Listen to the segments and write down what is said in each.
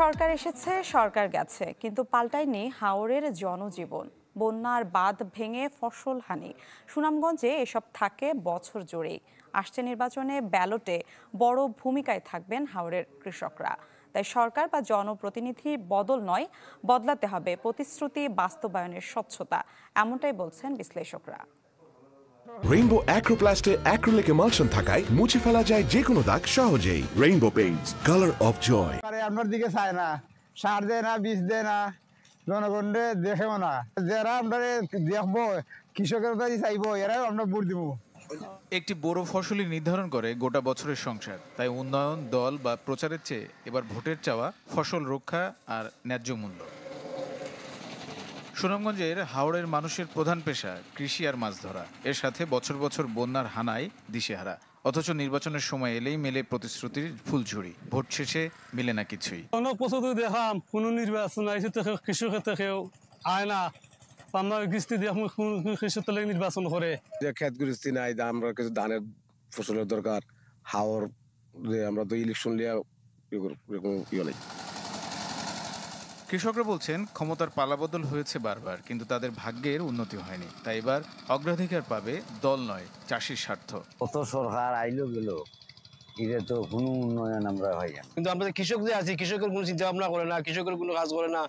সরকার এসেছে, সরকার গেছে, কিন্তু পাল্টায়নি হাওরের জনজীবন। বন্যার বাঁধ ভেঙে ফসল হানি। সুনামগঞ্জে এসব থাকে বছর জুড়েই। আসছে নির্বাচনে ব্যালটে বড় ভূমিকায় থাকবেন হাওরের কৃষকরা। তাই সরকার বা জনপ্রতিনিধি বদল নয়, বদলাতে হবে প্রতিশ্রুতি বাস্তবায়নের স্বচ্ছতা, এমনটাই বলছেন বিশ্লেষকরা। রেইনবো অ্যাক্রোপ্লাস্টে অ্যাক্রিলিক এমালশন থাকায় মুছে ফেলা যায় যে কোনো দাগ সহজেই। Rainbow paints, colour of joy. আপনার দিকে চায় না, সার দেয় না, বীজ দেয় না, জনগণে দেখেও না। যারা আমরা দেখবো, কৃষকের কাছে চাইবো, এরাও আমরা ভোট দিব। একটি বড় ফসলই নির্ধারণ করে গোটা বছরের সংসার। তাই উন্নয়ন দল বা প্রচারের চেয়ে এবার ভোটের চাওয়া ফসল রক্ষা আর ন্যায্য মূল্য। সুনামগঞ্জের হাওড়ের মানুষের প্রধান পেশা কৃষি আর মাছ ধরা। এর সাথে বছর বছর বন্যার হানায় দিশেহারা। অথচ নির্বাচনের সময় এলেই মেলে প্রতিশ্রুতির ফুলঝুরি, ভোট শেষে মিলে না কিছুই। অনেক বছর দেখাম কোনো নির্বাচন আইসে থেকে কৃষকের থেকেও আয় না। আমরা কিস্তি দিয়ে কৃষক থেকে নির্বাচন করে যে ক্ষেত গৃহস্থী নাই, আমরা কিছু ধানের ফসলের দরকার। হাওর আমরা তো ইলেকশন লিয়া নেই। কৃষকরা বলছেন ক্ষমতার পালাবদল হয়েছে বারবার, কিন্তু তাদের ভাগ্যের উন্নতি হয়নি। তাই এবার অগ্রাধিকার পাবে দল নয়, চাষির স্বার্থ। কত সরকার আইলো গেল, এটা তো কোনো উন্নয়ন আমরা হয় না। কিন্তু আমরা কৃষক যে আছি, কৃষকের কোনো চিন্তা ভাবনা করে না, কৃষকের কোনো কাজ করে না।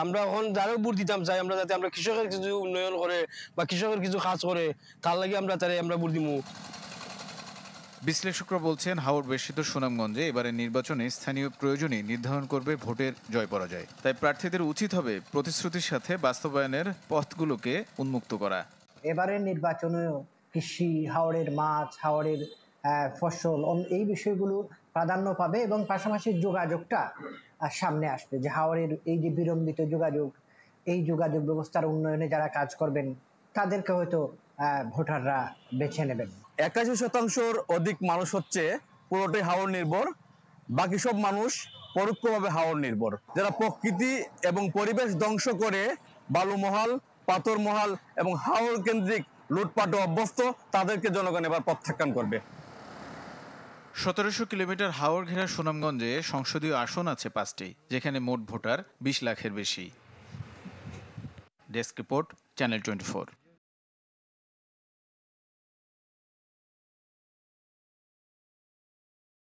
আমরা এখন যারা ভোট দিতাম চাই, আমরা যাতে আমরা কৃষকের কিছু উন্নয়ন করে বা কৃষকের কিছু কাজ করে, তার লাগে আমরা ভোট দিব। বিশ্লেষকরা বলছেন হাওর বেষ্টিত সুনামগঞ্জে এবারে নির্বাচনে স্থানীয় প্রয়োজনই নির্ধারণ করবে ভোটের জয় পরাজয়। তাই প্রার্থীদের উচিত হবে প্রতিশ্রুতির সাথে বাস্তবায়নের পথগুলোকে উন্মুক্ত করা। এবারের নির্বাচনেও কৃষি, হাওরের মাছ, হাওরের ফসল, এই বিষয়গুলো প্রাধান্য পাবে এবং পাশাপাশি যোগাযোগটা সামনে আসবে। যে হাওরের এই যে বিলম্বিত যোগাযোগ, এই যোগাযোগ ব্যবস্থার উন্নয়নে যারা কাজ করবেন তাদেরকে হয়তো ভোটাররা বেছে নেবেন। 81% অধিক মানুষ হচ্ছে পুরোটাই হাওর নির্ভর, বাকি সব মানুষ পরোক্ষভাবে হাওর নির্ভর। যারা প্রকৃতি এবং পরিবেশ ধ্বংস করে বালুমহাল, পাথরমহাল এবং হাওর কেন্দ্রিক লুটপাটে অভ্যস্ত, তাদেরকে জনগণ এবার প্রত্যাখ্যান করবে। 1700 কিলোমিটার হাওর ঘেরা সুনামগঞ্জে সংসদীয় আসন আছে 5টি, যেখানে মোট ভোটার 20 লাখের বেশি। Desk report, channel 24।